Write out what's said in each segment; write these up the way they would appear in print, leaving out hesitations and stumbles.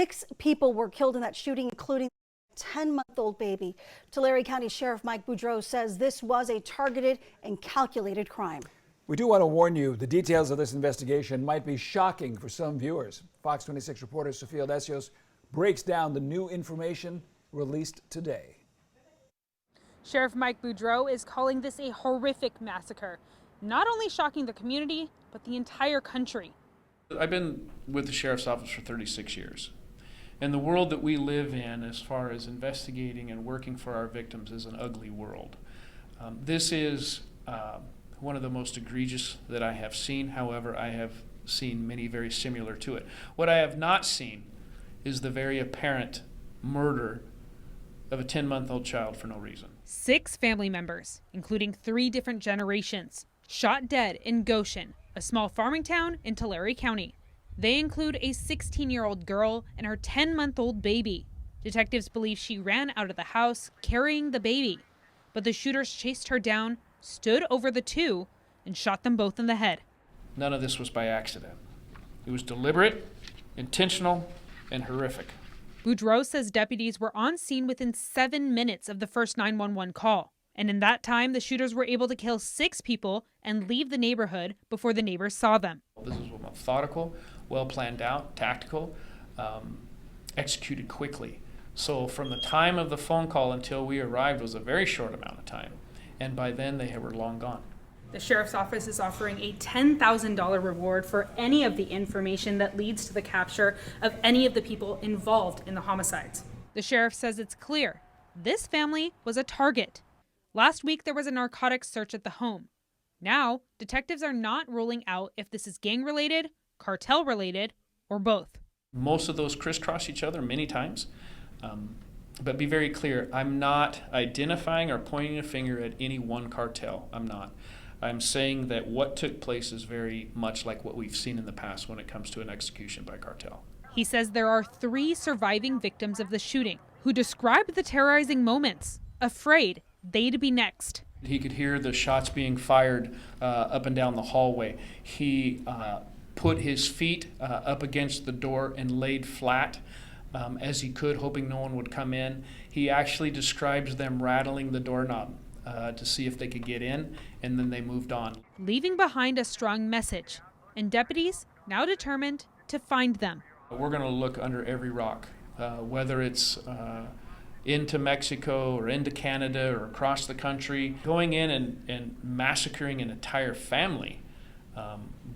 6 people were killed in that shooting, including a 10-month-old baby. Tulare County Sheriff Mike Boudreaux says this was a targeted and calculated crime. We do want to warn you, the details of this investigation might be shocking for some viewers. Fox 26 reporter Sophia Lesios breaks down the new information released today. Sheriff Mike Boudreaux is calling this a horrific massacre, not only shocking the community, but the entire country. I've been with the Sheriff's Office for 36 years. And the world that we live in as far as investigating and working for our victims is an ugly world. This is one of the most egregious that I have seen. However, I have seen many very similar to it. What I have not seen is the very apparent murder of a 10-month-old child for no reason. 6 family members, including 3 different generations, shot dead in Goshen, a small farming town in Tulare County. They include a 16-year-old girl and her 10-month-old baby. Detectives believe she ran out of the house carrying the baby, but the shooters chased her down, stood over the 2, and shot them both in the head. None of this was by accident. It was deliberate, intentional, and horrific. Boudreaux says deputies were on scene within 7 minutes of the first 911 call. And in that time, the shooters were able to kill 6 people and leave the neighborhood before the neighbors saw them. This is methodical, well planned out, tactical, executed quickly. So from the time of the phone call until we arrived was a very short amount of time. And by then they were long gone. The sheriff's office is offering a $10,000 reward for any of the information that leads to the capture of any of the people involved in the homicides. The sheriff says it's clear this family was a target. Last week, there was a narcotics search at the home. Now, detectives are not ruling out if this is gang-related, cartel-related, or both. Most of those crisscross each other many times. But be very clear, I'm not identifying or pointing a finger at any one cartel. I'm not. I'm saying that what took place is very much like what we've seen in the past when it comes to an execution by cartel. He says there are 3 surviving victims of the shooting who described the terrorizing moments, afraid they'd be next. He could hear the shots being fired up and down the hallway. He put his feet up against the door and laid flat as he could, hoping no one would come in. He actually describes them rattling the doorknob to see if they could get in, and then they moved on. Leaving behind a strong message, and deputies now determined to find them. We're going to look under every rock, whether it's into Mexico or into Canada or across the country. Going in and massacring an entire family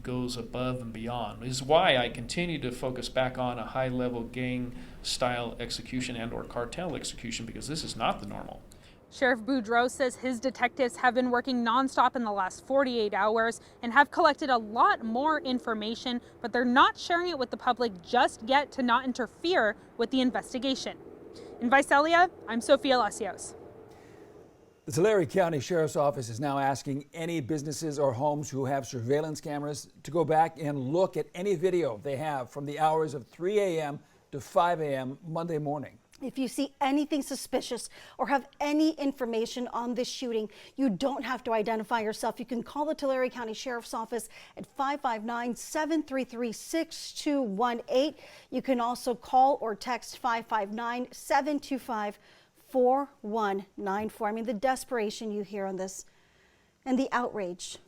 goes above and beyond. This is why I continue to focus back on a high-level gang-style execution and or cartel execution, because this is not the normal. Sheriff Boudreaux says his detectives have been working nonstop in the last 48 hours and have collected a lot more information, but they're not sharing it with the public just yet to not interfere with the investigation. In Visalia, I'm Sophia Lesios. The Tulare County Sheriff's Office is now asking any businesses or homes who have surveillance cameras to go back and look at any video they have from the hours of 3 a.m. to 5 a.m. Monday morning. If you see anything suspicious or have any information on this shooting, you don't have to identify yourself. You can call the Tulare County Sheriff's Office at 559-733-6218. You can also call or text 559-725-4194. I mean, the desperation you hear on this and the outrage.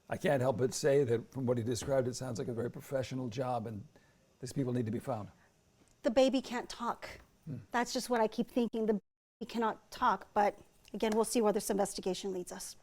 I can't help but say that from what he described, it sounds like a very professional job, and these people need to be found. The baby can't talk. That's just what I keep thinking. The baby cannot talk, but again, we'll see where this investigation leads us.